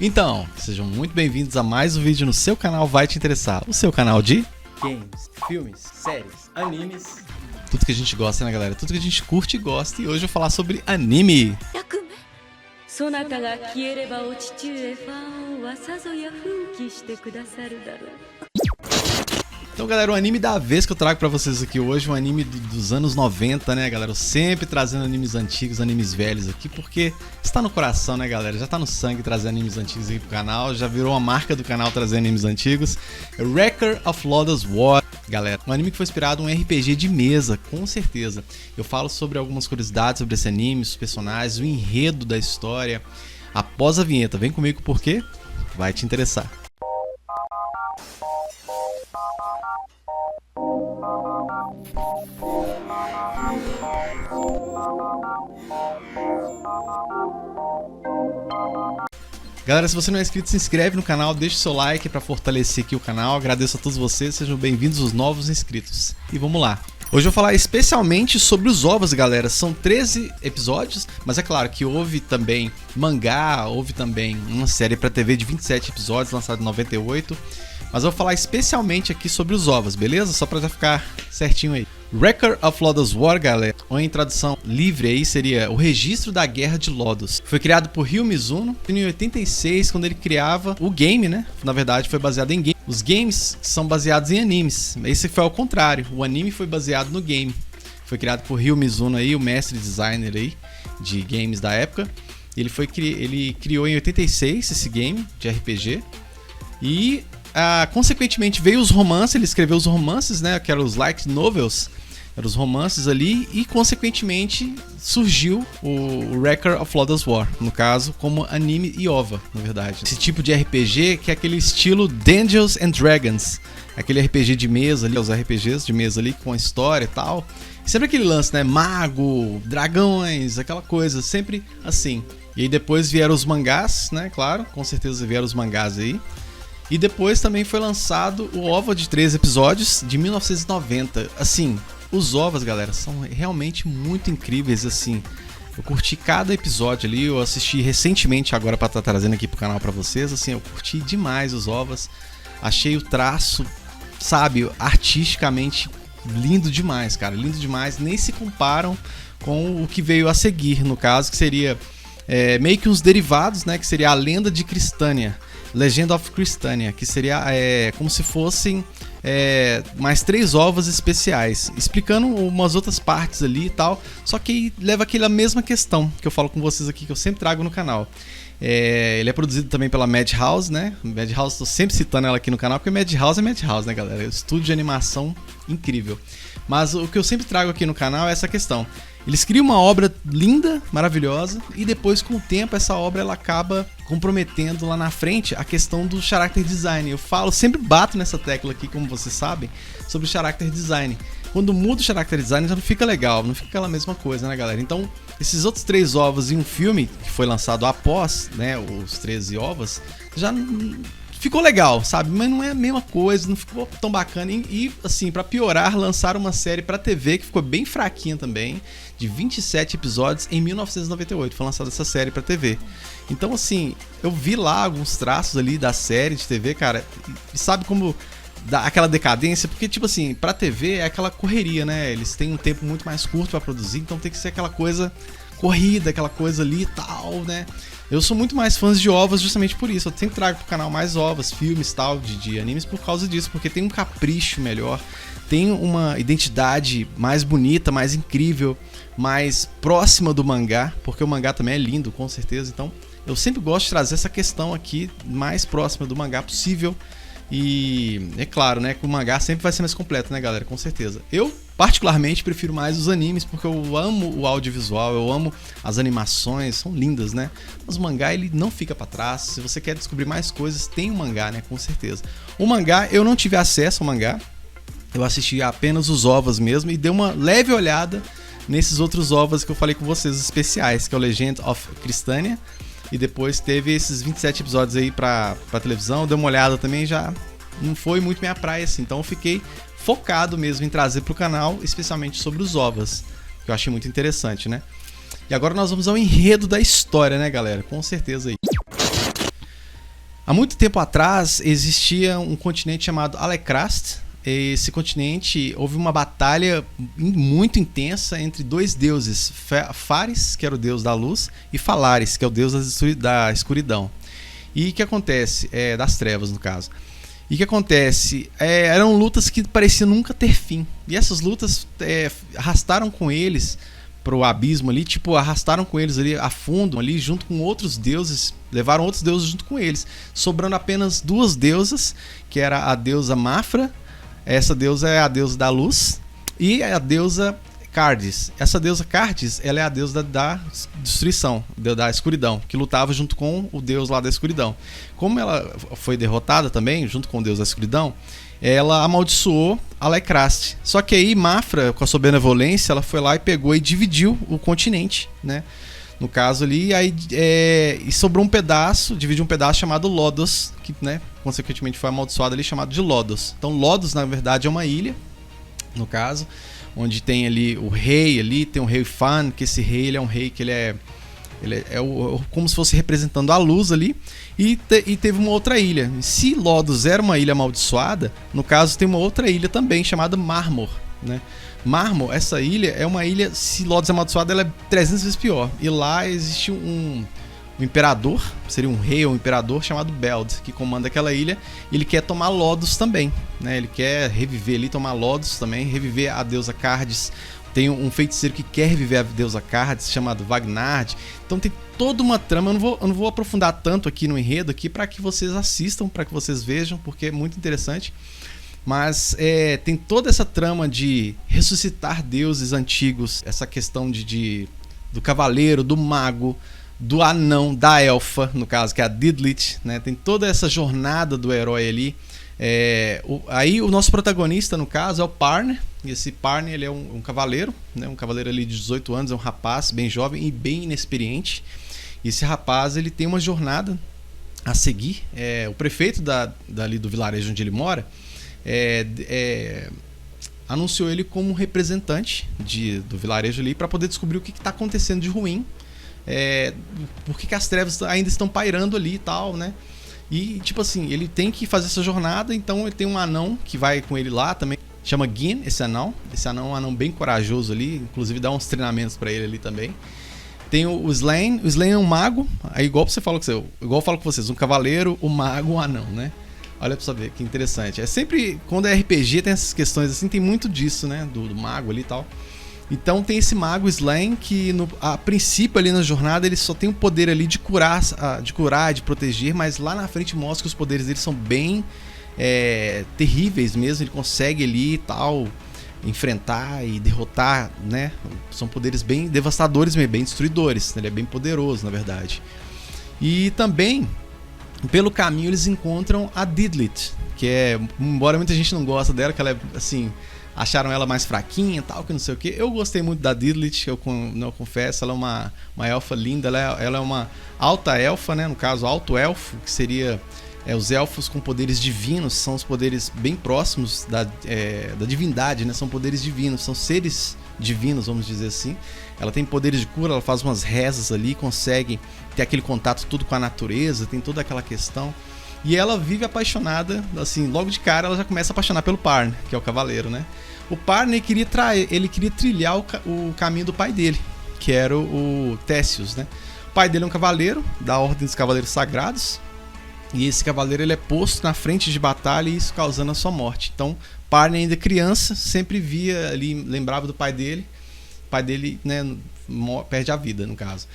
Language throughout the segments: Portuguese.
Então, sejam muito bem-vindos a mais um vídeo no seu canal Vai Te Interessar, o seu canal de games, filmes, séries, animes, tudo que a gente gosta, né, galera? Tudo que a gente curte e gosta. E hoje eu vou falar sobre anime. Então, galera, o anime da vez que eu trago pra vocês aqui hoje, um anime dos anos 90, né, galera? Eu sempre trazendo animes antigos, animes velhos aqui, porque está no coração, né, galera? Já tá no sangue trazer animes antigos aqui pro canal, já virou uma marca do canal trazer animes antigos. Wrecker of Lodoss War, galera. Um anime que foi inspirado em um RPG de mesa, com certeza. Eu falo sobre algumas curiosidades sobre esse anime, os personagens, o enredo da história. Após a vinheta, vem comigo porque vai te interessar. Galera, se você não é inscrito, se inscreve no canal, deixa o seu like para fortalecer aqui o canal. Agradeço a todos vocês, sejam bem-vindos os novos inscritos. E vamos lá. Hoje eu vou falar especialmente sobre os ovos, galera. São 13 episódios, mas é claro que houve também mangá, houve também uma série para TV de 27 episódios, lançada em 98. Mas eu vou falar especialmente aqui sobre os ovos, beleza? Só para já ficar certinho aí. Wrecker of Lodoss War, galera, ou em tradução livre aí seria o registro da guerra de Lodoss. Foi criado por Ryo Mizuno em 86, quando ele criava o game, né? Na verdade foi baseado em game. Os games são baseados em animes. Esse foi ao contrário, o anime foi baseado no game. Foi criado por Ryo Mizuno aí, o mestre designer aí de games da época. Ele criou em 86 esse game de RPG e consequentemente veio os romances, ele escreveu os romances, né, que eram os light novels, eram os romances ali, e consequentemente surgiu o Wrecker of Lodoss War, no caso, como anime e OVA, na verdade. Esse tipo de RPG que é aquele estilo Dungeons and Dragons, aquele RPG de mesa ali, os RPGs de mesa ali com a história e tal. Sempre aquele lance, né, mago, dragões, aquela coisa, sempre assim. E aí depois vieram os mangás, né, claro, com certeza vieram os mangás aí. E depois também foi lançado o OVA de 3 episódios de 1990. Assim, os OVAs, galera, são realmente muito incríveis, assim. Eu curti cada episódio ali, eu assisti recentemente agora pra estar trazendo aqui pro canal pra vocês. Assim, eu curti demais os OVAs. Achei o traço, sabe, artisticamente lindo demais, cara. Lindo demais. Nem se comparam com o que veio a seguir, no caso, que seria meio que uns derivados, né? Que seria a Lenda de Cristânia. Legend of Cristânia, que seria como se fossem mais 3 ovas especiais, explicando umas outras partes ali e tal, só que leva aquela mesma questão que eu falo com vocês aqui, que eu sempre trago no canal. Ele é produzido também pela Madhouse, né? Madhouse, tô sempre citando ela aqui no canal, porque Madhouse é Madhouse, né, galera? É um estúdio de animação incrível. Mas o que eu sempre trago aqui no canal é essa questão. Eles criam uma obra linda, maravilhosa, e depois, com o tempo, essa obra ela acaba comprometendo lá na frente a questão do character design. Eu sempre bato nessa tecla aqui, como vocês sabem, sobre o character design. Quando muda o character design já não fica legal, não fica aquela mesma coisa, né, galera? Então, esses outros 3 ovos em um filme que foi lançado após, né, os 13 ovos, já ficou legal, sabe? Mas não é a mesma coisa, não ficou tão bacana. E assim, pra piorar, lançaram uma série pra TV que ficou bem fraquinha também, de 27 episódios em 1998. Foi lançada essa série pra TV. Então, assim, eu vi lá alguns traços ali da série de TV, cara, e sabe como dá aquela decadência? Porque, tipo assim, pra TV é aquela correria, né? Eles têm um tempo muito mais curto pra produzir, então tem que ser aquela coisa corrida, aquela coisa ali e tal, né? Eu sou muito mais fã de ovas justamente por isso. Eu sempre trago pro canal mais ovas, filmes e tal, de animes por causa disso, porque tem um capricho melhor, tem uma identidade mais bonita, mais incrível, mais próxima do mangá, porque o mangá também é lindo, com certeza. Então, eu sempre gosto de trazer essa questão aqui mais próxima do mangá possível. E é claro, né, que o mangá sempre vai ser mais completo, né, galera, com certeza. Eu, particularmente, prefiro mais os animes, porque eu amo o audiovisual, eu amo as animações, são lindas, né? Mas o mangá, ele não fica pra trás. Se você quer descobrir mais coisas, tem o mangá, né, com certeza. O mangá, eu não tive acesso ao mangá, eu assisti apenas os ovas mesmo e dei uma leve olhada nesses outros ovas que eu falei com vocês, especiais, que é o Legend of Cristânia. E depois teve esses 27 episódios aí pra televisão, dei uma olhada também, já não foi muito minha praia assim. Então eu fiquei focado mesmo em trazer pro canal, especialmente sobre os ovas, que eu achei muito interessante, né? E agora nós vamos ao enredo da história, né, galera? Com certeza aí. Há muito tempo atrás existia um continente chamado Alecrast. Esse continente, houve uma batalha muito intensa entre dois deuses, Fares, que era o deus da luz, e Falares, que é o deus da escuridão. E o que acontece? Das trevas, no caso. E o que acontece? Eram lutas que pareciam nunca ter fim. E essas lutas arrastaram com eles pro abismo ali, tipo, arrastaram com eles ali a fundo, ali junto com outros deuses, levaram outros deuses junto com eles, sobrando apenas duas deusas, que era a deusa Mafra. Essa deusa é a deusa da luz, e a deusa Cardis. Essa deusa Cardis, ela é a deusa da destruição, da escuridão, que lutava junto com o deus lá da escuridão. Como ela foi derrotada também, junto com o deus da escuridão, ela amaldiçoou Alecrast. Só que aí Mafra, com a sua benevolência, ela foi lá e pegou e dividiu o continente, né? No caso ali, aí e sobrou um pedaço, dividiu um pedaço chamado Lodos, que, né, consequentemente foi amaldiçoado ali, chamado de Lodos. Então Lodos, na verdade, é uma ilha, no caso, onde tem ali o rei ali, tem o rei Fan, que esse rei ele é um rei que ele é como se fosse representando a luz ali, e teve uma outra ilha. Se Lodos era uma ilha amaldiçoada, no caso tem uma outra ilha também chamada Mármor, né? Mármor, essa ilha é uma ilha, se Lodos é amaldiçoada, ela é 300 vezes pior. E lá existe um imperador, seria um rei ou um imperador chamado Beld, que comanda aquela ilha, e ele quer tomar Lodos também, né? Ele quer reviver ali, tomar Lodos também, reviver a deusa Cardis. Tem um feiticeiro que quer reviver a deusa Cardis, chamado Vagnard. Então tem toda uma trama. Eu não vou aprofundar tanto aqui no enredo aqui para que vocês assistam, para que vocês vejam, porque é muito interessante. Mas tem toda essa trama de ressuscitar deuses antigos, essa questão do cavaleiro, do mago, do anão, da elfa, no caso, que é a Didlit, né? Tem toda essa jornada do herói ali. Aí o nosso protagonista, no caso, é o Parn. E esse Parn, ele é um cavaleiro, né? Um cavaleiro ali de 18 anos, é um rapaz bem jovem e bem inexperiente. E esse rapaz, ele tem uma jornada a seguir. O prefeito dali do vilarejo onde ele mora anunciou ele como representante do vilarejo ali para poder descobrir o que está acontecendo de ruim, por que as trevas ainda estão pairando ali e tal, né? E tipo assim, ele tem que fazer essa jornada, então ele tem um anão que vai com ele lá também, chama Gin, esse anão é um anão bem corajoso ali, inclusive dá uns treinamentos para ele ali também. Tem o Slain é um mago, aí igual eu falo com vocês, um cavaleiro, um mago, um anão, né? Olha pra saber, que interessante. É sempre, quando é RPG tem essas questões assim, tem muito disso, né? Do mago ali e tal. Então tem esse mago Slain que a princípio ali na jornada ele só tem o poder ali de curar, de proteger, mas lá na frente mostra que os poderes dele são bem terríveis mesmo. Ele consegue ali e tal enfrentar e derrotar, né? São poderes bem devastadores, bem destruidores. Ele é bem poderoso, na verdade. E também pelo caminho eles encontram a Didlit, que embora muita gente não gosta dela, que ela é assim, acharam ela mais fraquinha e tal, que não sei o que. Eu gostei muito da Didlit, eu confesso, ela é uma elfa linda, ela é uma alta elfa, né? No caso, alto elfo, que seria os elfos com poderes divinos, são os poderes bem próximos da divindade, né? São poderes divinos, são seres divinos, vamos dizer assim. Ela tem poderes de cura, ela faz umas rezas ali, consegue ter aquele contato tudo com a natureza, tem toda aquela questão. E ela vive apaixonada, assim, logo de cara ela já começa a apaixonar pelo Parn, que é o cavaleiro, né? O Parn, ele queria trilhar o caminho do pai dele, que era o Theseus, né? O pai dele é um cavaleiro, da Ordem dos Cavaleiros Sagrados, e esse cavaleiro ele é posto na frente de batalha e isso causando a sua morte. Então, Parn ainda criança, sempre via ali, lembrava do pai dele. O pai dele, né, perde a vida, no caso.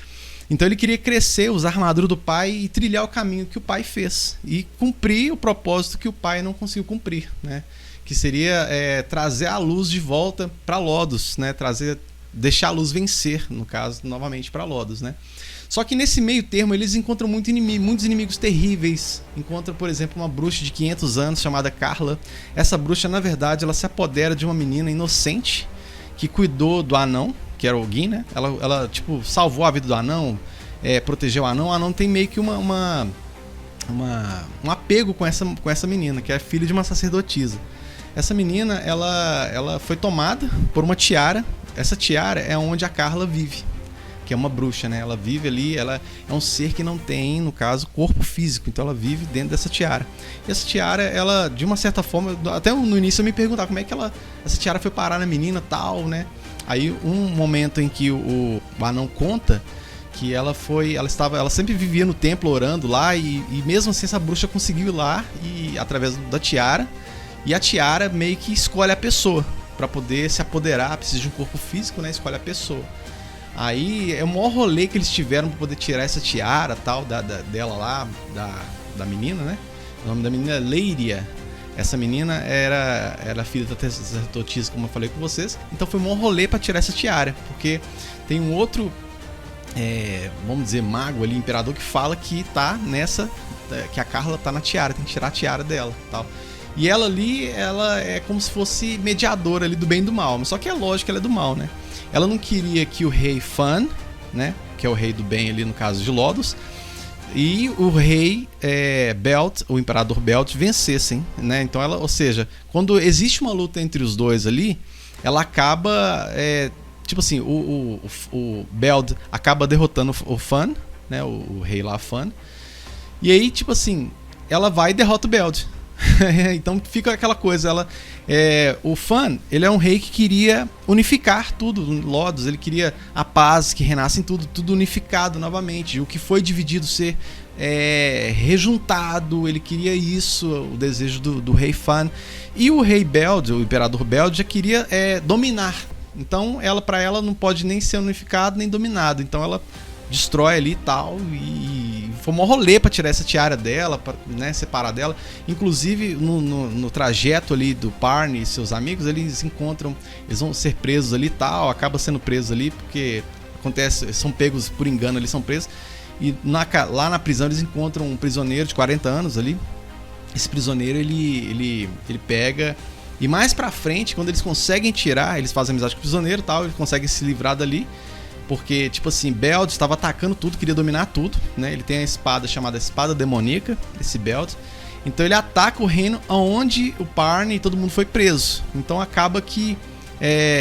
Então ele queria crescer, usar a armadura do pai e trilhar o caminho que o pai fez. E cumprir o propósito que o pai não conseguiu cumprir, né? Que seria trazer a luz de volta para Lodos, né? Deixar a luz vencer, no caso, novamente para Lodos, né? Só que nesse meio termo eles encontram muitos inimigos terríveis. Encontram, por exemplo, uma bruxa de 500 anos chamada Carla. Essa bruxa, na verdade, ela se apodera de uma menina inocente que cuidou do anão, que era o Gin, né? Ela tipo, salvou a vida do anão, protegeu o anão. O anão tem meio que um apego com essa menina, que é filha de uma sacerdotisa. Essa menina, ela foi tomada por uma tiara. Essa tiara é onde a Carla vive. que é uma bruxa, né? Ela vive ali, ela é um ser que não tem, no caso, corpo físico, então ela vive dentro dessa tiara. E essa tiara, ela, de uma certa forma, até no início eu me perguntava como é que essa tiara foi parar na menina tal, né? Aí um momento em que o anão conta que ela sempre vivia no templo orando lá e mesmo assim essa bruxa conseguiu ir lá e através da tiara, e a tiara meio que escolhe a pessoa para poder se apoderar, precisa de um corpo físico, né? Escolhe a pessoa. Aí é o maior rolê que eles tiveram para poder tirar essa tiara tal dela lá, da menina, né? O nome da menina é Leiria. Essa menina era filha da sacerdotisa, como eu falei com vocês. Então foi um maior rolê para tirar essa tiara, porque tem um outro vamos dizer, mago ali, imperador, que fala que tá nessa, que a Carla tá na tiara, tem que tirar a tiara dela, tal. E ela ali, ela é como se fosse mediadora ali do bem e do mal, só que é lógico que ela é do mal, né? Ela não queria que o rei Fan, né, que é o rei do bem ali no caso de Lodos, e o rei Belt, o imperador Belt, vencessem, né? Então ela, ou seja, quando existe uma luta entre os dois ali, ela acaba tipo assim, o Belt acaba derrotando o Fan, né, o rei lá Fan. E aí, tipo assim, ela vai e derrota o Belt. Então fica aquela coisa, o Fan, ele é um rei que queria unificar tudo, Lodos, ele queria a paz, que renasse em tudo unificado novamente, o que foi dividido ser rejuntado, ele queria isso, o desejo do rei Fan. E o rei Belt, o imperador Belt, já queria dominar. Então para ela não pode nem ser unificado nem dominado, então ela destrói ali e tal, e foi um rolê pra tirar essa tiara dela, pra, né, separar dela. Inclusive no trajeto ali do Parn e seus amigos, eles vão ser presos ali e tal, acaba sendo presos ali porque acontece, são pegos por engano, eles são presos, e lá na prisão eles encontram um prisioneiro de 40 anos ali. Esse prisioneiro ele pega, e mais pra frente, quando eles conseguem tirar, eles fazem amizade com o prisioneiro e tal, eles conseguem se livrar dali. Porque, tipo assim, Belt estava atacando tudo, queria dominar tudo, né? Ele tem a espada chamada Espada Demoníaca, esse Belt. Então ele ataca o reino onde o Parn e todo mundo foi preso. Então acaba que,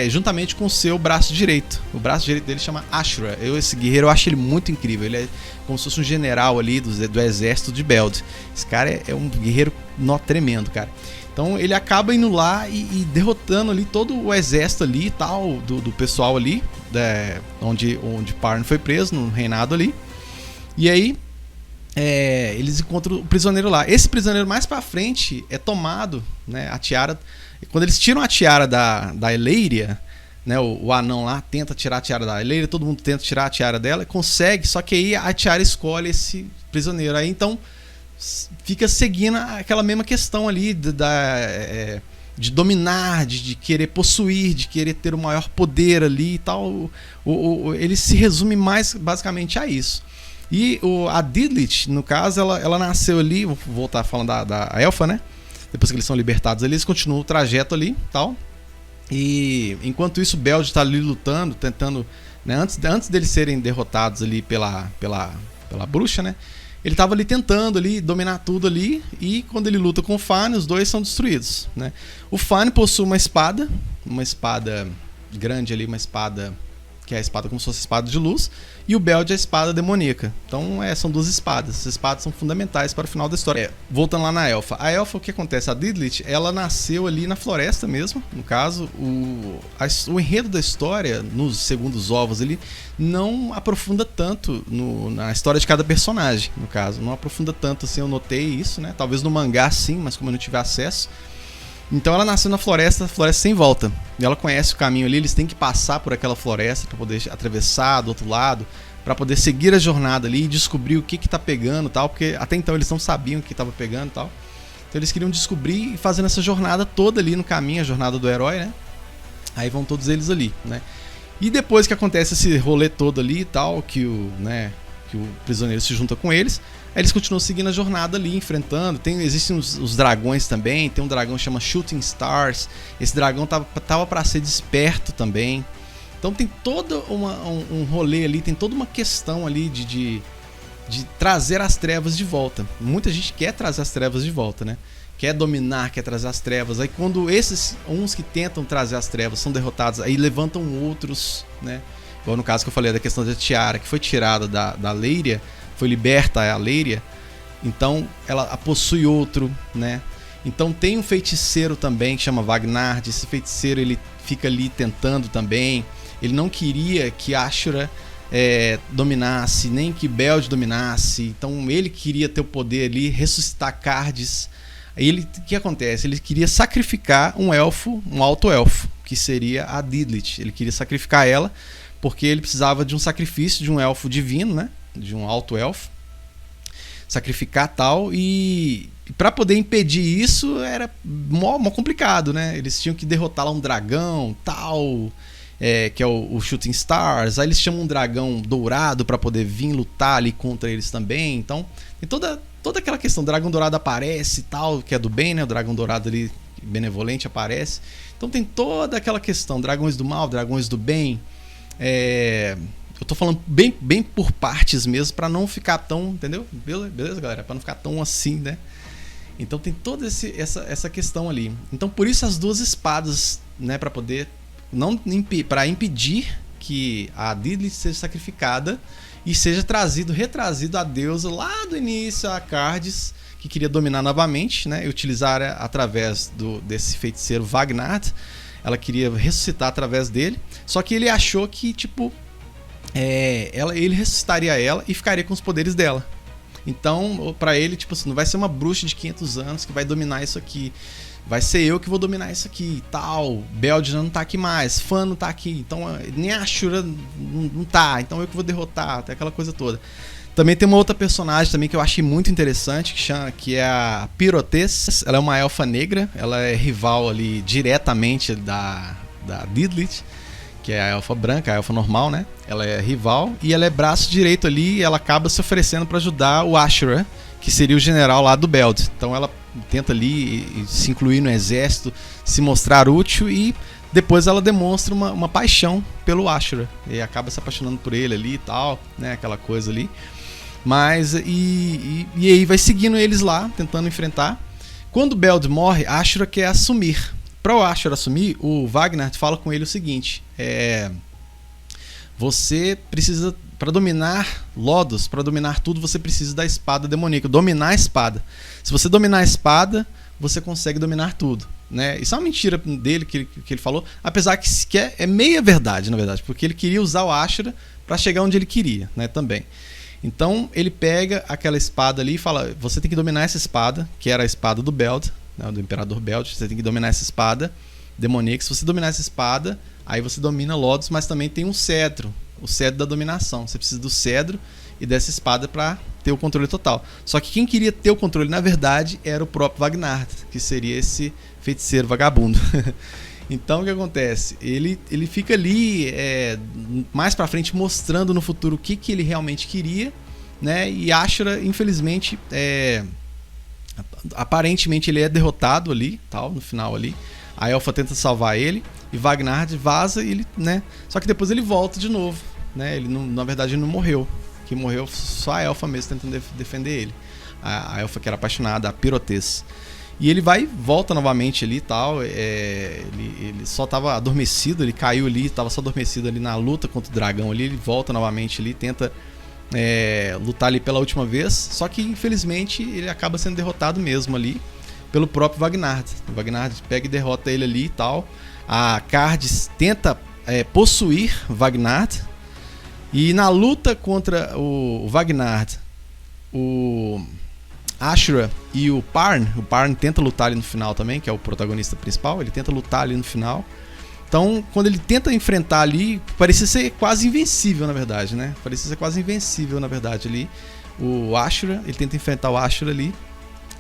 juntamente com o seu braço direito. O braço direito dele chama Ashura. Esse guerreiro, eu acho ele muito incrível. Ele é como se fosse um general ali do exército de Belt. Esse cara é um guerreiro tremendo, cara. Então ele acaba indo lá e derrotando ali todo o exército ali e tal, do pessoal ali, onde Parn foi preso, no reinado ali. E aí eles encontram o prisioneiro lá. Esse prisioneiro mais pra frente é tomado, né, a tiara. Quando eles tiram a tiara da Eleiria, né, o anão lá tenta tirar a tiara da Eleiria, todo mundo tenta tirar a tiara dela, consegue, só que aí a tiara escolhe esse prisioneiro. Aí então fica seguindo aquela mesma questão ali de dominar, de querer possuir, de querer ter o maior poder ali e tal. Ele se resume mais basicamente a isso. E a Didlit, no caso, ela nasceu ali, vou voltar falando da elfa, né? Depois que eles são libertados ali, eles continuam o trajeto ali e tal. E enquanto isso, o Belt está ali lutando, tentando, né, antes deles serem derrotados ali pela bruxa, né? Ele estava ali tentando ali dominar tudo ali, e quando ele luta com o Fan, os dois são destruídos, né? O Fan possui uma espada grande ali, uma espada que é a espada como se fosse a espada de luz, e o Belt é a espada demoníaca. Então são duas espadas. Essas espadas são fundamentais para o final da história. Voltando lá na elfa. A elfa, o que acontece? A Didlit, ela nasceu ali na floresta mesmo. No caso, o enredo da história, nos segundos ovos, ele não aprofunda tanto na história de cada personagem, no caso. Não aprofunda tanto assim, eu notei isso, né? Talvez no mangá sim, mas como eu não tive acesso. Então ela nasceu na floresta sem volta. E ela conhece o caminho ali, eles têm que passar por aquela floresta para poder atravessar do outro lado, para poder seguir a jornada ali e descobrir o que tá pegando, tal, porque até então eles não sabiam o que estava pegando, tal. Então eles queriam descobrir e fazendo essa jornada toda ali no caminho, a jornada do herói, né? Aí vão todos eles ali, né? E depois que acontece esse rolê todo ali e tal, que o prisioneiro se junta com eles, aí eles continuam seguindo a jornada ali, enfrentando. Existem os dragões também. Tem um dragão que chama Shooting Stars. Esse dragão tava para ser desperto também. Então tem todo um rolê ali, tem toda uma questão ali de trazer as trevas de volta. Muita gente quer trazer as trevas de volta, né? Quer dominar, quer trazer as trevas. Aí quando uns que tentam trazer as trevas são derrotados, aí levantam outros, né? igual no caso que eu falei da questão da tiara, que foi tirada da Leiria, foi liberta a Leiria, então ela a possui outro, né? Então tem um feiticeiro também que chama Vagnard. Esse feiticeiro ele fica ali tentando também. Ele não queria que Ashura dominasse, nem que Beld dominasse. Então ele queria ter o poder ali, ressuscitar Cardis. Aí o que acontece? Ele queria sacrificar um elfo, um alto elfo, que seria a Didlit. Ele queria sacrificar ela porque ele precisava de um sacrifício de um elfo divino, né? De um alto elfo. Sacrificar tal, e para poder impedir isso era mó complicado, né? Eles tinham que derrotar lá um dragão tal, que é o Shooting Stars. Aí eles chamam um dragão dourado para poder vir lutar ali contra eles também. Então tem toda aquela questão. O dragão dourado aparece tal, que é do bem, né? O dragão dourado ali benevolente aparece. Então tem toda aquela questão, dragões do mal, dragões do bem. Eu tô falando bem por partes mesmo, pra não ficar tão, entendeu? Beleza, galera? Pra não ficar tão assim, né? Então tem toda essa questão ali. Então por isso as duas espadas, né? Pra poder, pra impedir que a Didlit seja sacrificada e seja retrazido a deusa lá do início, a Cardis, que queria dominar novamente, né? E utilizar através desse feiticeiro Vagnard. Ela queria ressuscitar através dele. Só que ele achou que, tipo... ele ressuscitaria ela e ficaria com os poderes dela. Então, pra ele, tipo assim, não vai ser uma bruxa de 500 anos que vai dominar isso aqui. Vai ser eu que vou dominar isso aqui e tal. Beld não tá aqui mais, Fan não tá aqui. Então, nem a Ashura não tá. Então eu que vou derrotar, até aquela coisa toda. Também tem uma outra personagem também que eu achei muito interessante, que é a Pirotês. Ela é uma elfa negra. Ela é rival ali diretamente da Didlit, que é a elfa branca, a elfa normal, né? Ela é rival e ela é braço direito ali, e ela acaba se oferecendo para ajudar o Ashura, que seria o general lá do Beld. Então ela tenta ali se incluir no exército, se mostrar útil, e depois ela demonstra uma paixão pelo Ashura e acaba se apaixonando por ele ali e tal, né? Aquela coisa ali. Mas e aí vai seguindo eles lá, tentando enfrentar. Quando o Beld morre, Ashura quer assumir. Para o Ashura assumir, o Vagnard fala com ele o seguinte: você precisa, para dominar Lodos, para dominar tudo, você precisa da espada demoníaca, dominar a espada. Se você dominar a espada, você consegue dominar tudo, né? Isso é uma mentira dele que ele falou, apesar que é meia verdade, na verdade, porque ele queria usar o Ashura para chegar onde ele queria, né? Também. Então ele pega aquela espada ali e fala: você tem que dominar essa espada, que era a espada do Beld, do Imperador Beld. Você tem que dominar essa espada demoníaca. Se você dominar essa espada, aí você domina Lodos, mas também tem um cetro, o cetro da dominação. Você precisa do cetro e dessa espada para ter o controle total. Só que quem queria ter o controle, na verdade, era o próprio Vagnard, que seria esse feiticeiro vagabundo. Então o que acontece? Ele fica ali mais pra frente mostrando no futuro o que ele realmente queria, né? E Ashura, infelizmente, aparentemente ele é derrotado ali, tal, no final ali. A elfa tenta salvar ele e Vagnard vaza, e ele, né? Só que depois ele volta de novo, né? Ele não, na verdade ele não morreu. Quem morreu só a elfa mesmo tentando defender ele. A elfa que era apaixonada, a Pirotês. E ele volta novamente ali e tal. Ele só estava adormecido, ele caiu ali, estava só adormecido ali na luta contra o dragão ali. Ele volta novamente ali, tenta lutar ali pela última vez. Só que infelizmente ele acaba sendo derrotado mesmo ali pelo próprio Vagnard. O Vagnard pega e derrota ele ali e tal. A Cardis tenta possuir Vagnard. E na luta contra o Vagnard, o Ashura e o Parn tenta lutar ali no final também, que é o protagonista principal. Ele tenta lutar ali no final. Então, quando ele tenta enfrentar ali, parecia ser quase invencível, na verdade, né? Parecia ser quase invencível, na verdade, ali. O Ashura, ele tenta enfrentar o Ashura ali,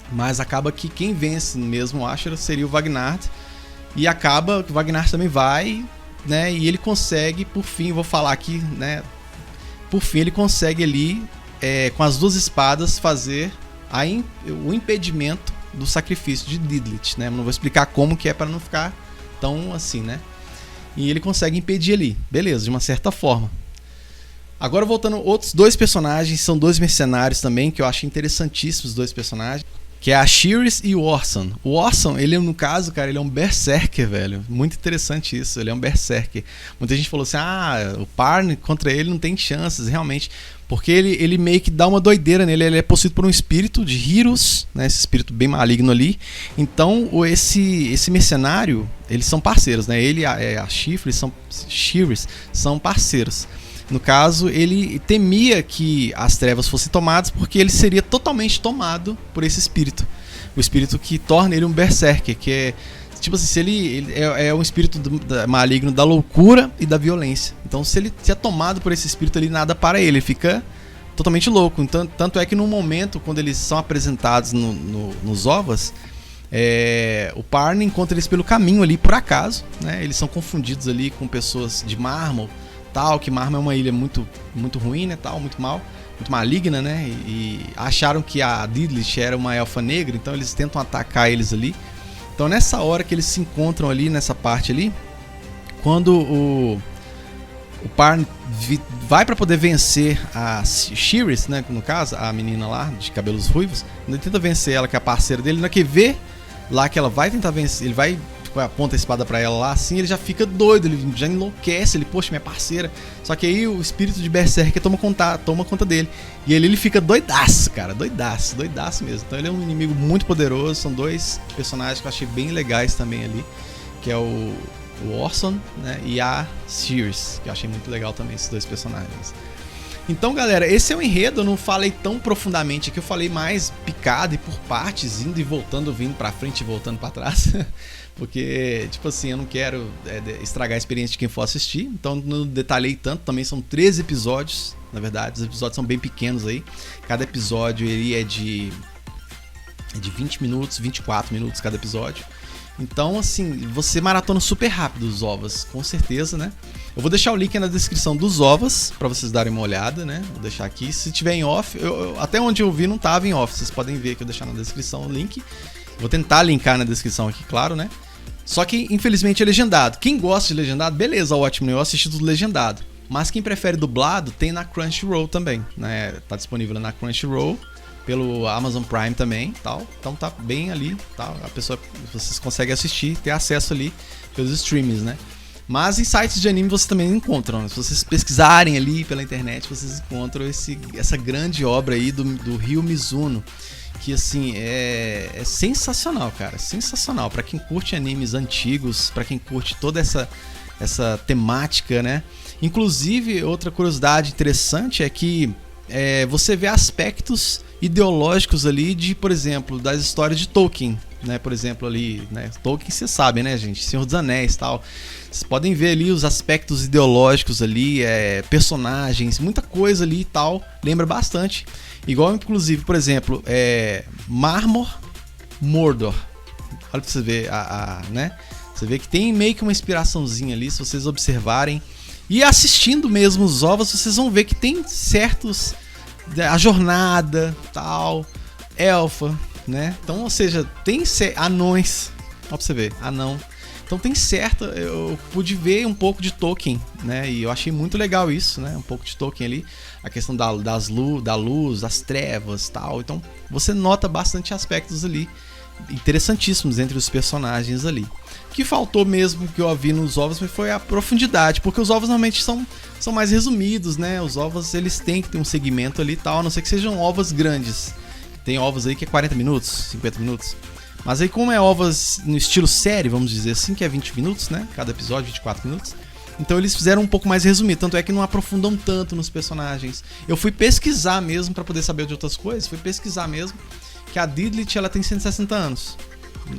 mas acaba que quem vence mesmo o Ashura seria o Vagnard. E acaba que o Vagnard também vai, né? E ele consegue, por fim, vou falar aqui, né? Por fim, ele consegue ali, com as duas espadas, fazer o impedimento do sacrifício de Didlit, né? Não vou explicar como que é para não ficar tão assim, né? E ele consegue impedir ali, beleza, de uma certa forma. Agora voltando, outros dois personagens, são dois mercenários também, que eu acho interessantíssimos, os dois personagens. que é a Shears e o Orson. O Orson, ele no caso, cara, ele é um berserker, velho. Muito interessante isso, ele é um berserker. Muita gente falou assim, o Parn contra ele não tem chances, realmente. Porque ele meio que dá uma doideira nele, ele é possuído por um espírito de Heroes, né, esse espírito bem maligno ali. Então, esse mercenário, eles são parceiros, né? Ele e a Shears são parceiros. No caso, ele temia que as trevas fossem tomadas porque ele seria totalmente tomado por esse espírito. O espírito que torna ele um berserker, que é tipo assim, se ele é um espírito maligno da loucura e da violência. Então, se ele é tomado por esse espírito ali, nada para ele fica totalmente louco. Então, tanto é que no momento, quando eles são apresentados nos ovas, o Parn encontra eles pelo caminho ali, por acaso, né? Eles são confundidos ali com pessoas de Mármol, tal, que Mármol é uma ilha muito, muito ruim, né? Tal, muito mal, muito maligna, né? E acharam que a Didlich era uma elfa negra, então eles tentam atacar eles ali. Então nessa hora que eles se encontram ali, nessa parte ali, quando o Parn vai para poder vencer a Shears, né, no caso, a menina lá de cabelos ruivos, ele tenta vencer ela, que é a parceira dele, na que vê lá que ela vai tentar vencer, ele vai, aponta a espada pra ela lá, assim, ele já fica doido, ele já enlouquece, ele, poxa, minha parceira. Só que aí o espírito de Berserker toma conta dele. E ele fica doidaço, cara, doidaço mesmo. Então ele é um inimigo muito poderoso, são dois personagens que eu achei bem legais também ali, que é o Orson, né, e a Shears, que eu achei muito legal também, esses dois personagens. Então, galera, esse é o enredo. Eu não falei tão profundamente aqui, eu falei mais picado e por partes, indo e voltando, vindo pra frente e voltando pra trás. Porque, tipo assim, eu não quero estragar a experiência de quem for assistir. Então, não detalhei tanto. Também são 13 episódios, na verdade. Os episódios são bem pequenos aí. Cada episódio ele é de 20 minutos, 24 minutos cada episódio. Então, assim, você maratona super rápido os ovas, com certeza, né? Eu vou deixar o link na descrição dos ovas, pra vocês darem uma olhada, né? Vou deixar aqui. Se tiver em off, até onde eu vi não tava em off. Vocês podem ver que eu vou deixar na descrição o link. Vou tentar linkar na descrição aqui, claro, né? Só que, infelizmente, é legendado. Quem gosta de legendado, beleza, ótimo, eu assisti tudo legendado. Mas quem prefere dublado, tem na Crunchyroll também, né? Tá disponível na Crunchyroll, pelo Amazon Prime também, tal. Então tá bem ali, tal. A pessoa, vocês conseguem assistir, ter acesso ali pelos streams, né? Mas em sites de anime vocês também encontram, né? Se vocês pesquisarem ali pela internet, vocês encontram essa grande obra aí do Ryo Mizuno, que assim é sensacional, cara, sensacional para quem curte animes antigos, para quem curte toda essa temática, né? Inclusive, outra curiosidade interessante é que você vê aspectos ideológicos ali de, por exemplo, das histórias de Tolkien, né? Por exemplo, ali, né? Tolkien, vocês sabem, né, gente? Senhor dos Anéis e tal. Vocês podem ver ali os aspectos ideológicos ali, personagens, muita coisa ali e tal. Lembra bastante. Igual, inclusive, por exemplo, Mordor. Olha pra você ver, né? Você vê que tem meio que uma inspiraçãozinha ali, se vocês observarem. E assistindo mesmo os ovos, vocês vão ver que tem certos... A jornada, tal, elfa, né? Então, ou seja, tem anões. Olha pra você ver, anão. Então tem certo, eu pude ver um pouco de Tolkien, né? E eu achei muito legal isso, né? Um pouco de Tolkien ali, a questão da luz, das trevas, tal. Então você nota bastante aspectos ali interessantíssimos entre os personagens ali. O que faltou mesmo que eu vi nos ovos foi a profundidade, porque os ovos normalmente são mais resumidos, né? Os ovos eles têm que ter um segmento ali e tal, a não ser que sejam ovos grandes. Tem ovos aí que é 40 minutos, 50 minutos. Mas aí, como é ovas no estilo série, vamos dizer assim, que é 20 minutos, né? Cada episódio, 24 minutos. Então eles fizeram um pouco mais resumido, tanto é que não aprofundam tanto nos personagens. Eu fui pesquisar mesmo pra poder saber de outras coisas, fui pesquisar mesmo que a Didlich, ela tem 160 anos.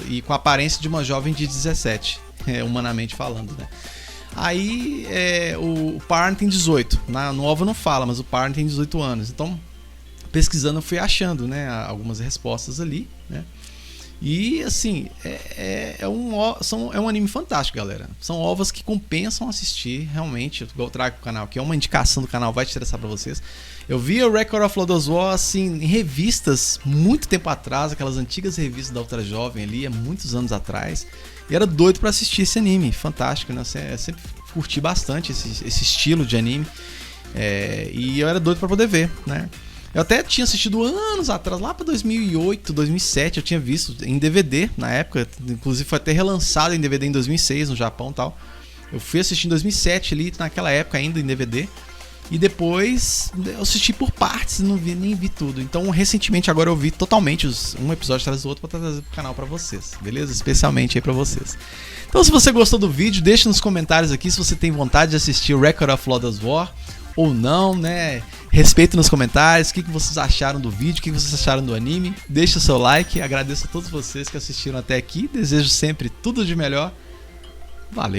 E com a aparência de uma jovem de 17, humanamente falando, né? Aí o Parn tem 18. No ovo não fala, mas o Parn tem 18 anos. Então, pesquisando, eu fui achando, né, algumas respostas ali, né? E assim, é um anime fantástico, galera. São ovas que compensam assistir, realmente. Eu trago pro canal, que é uma indicação do canal, vai te interessar pra vocês. Eu vi o Record of Lodoss War, assim, em revistas, muito tempo atrás, aquelas antigas revistas da Ultra Jovem ali, há muitos anos atrás. E era doido pra assistir esse anime, fantástico, né? Eu sempre curti bastante esse estilo de anime. E eu era doido pra poder ver, né? Eu até tinha assistido anos atrás, lá pra 2008, 2007, eu tinha visto em DVD na época, inclusive foi até relançado em DVD em 2006 no Japão e tal. Eu fui assistir em 2007 ali, naquela época ainda em DVD. E depois eu assisti por partes, nem vi tudo. Então recentemente agora eu vi totalmente um episódio atrás do outro pra trazer pro canal pra vocês, beleza? Especialmente aí pra vocês. Então se você gostou do vídeo, deixa nos comentários aqui se você tem vontade de assistir o Record of Lodoss War ou não, né? Respeita nos comentários o que vocês acharam do vídeo, o que vocês acharam do anime. Deixa o seu like, agradeço a todos vocês que assistiram até aqui. Desejo sempre tudo de melhor. Valeu!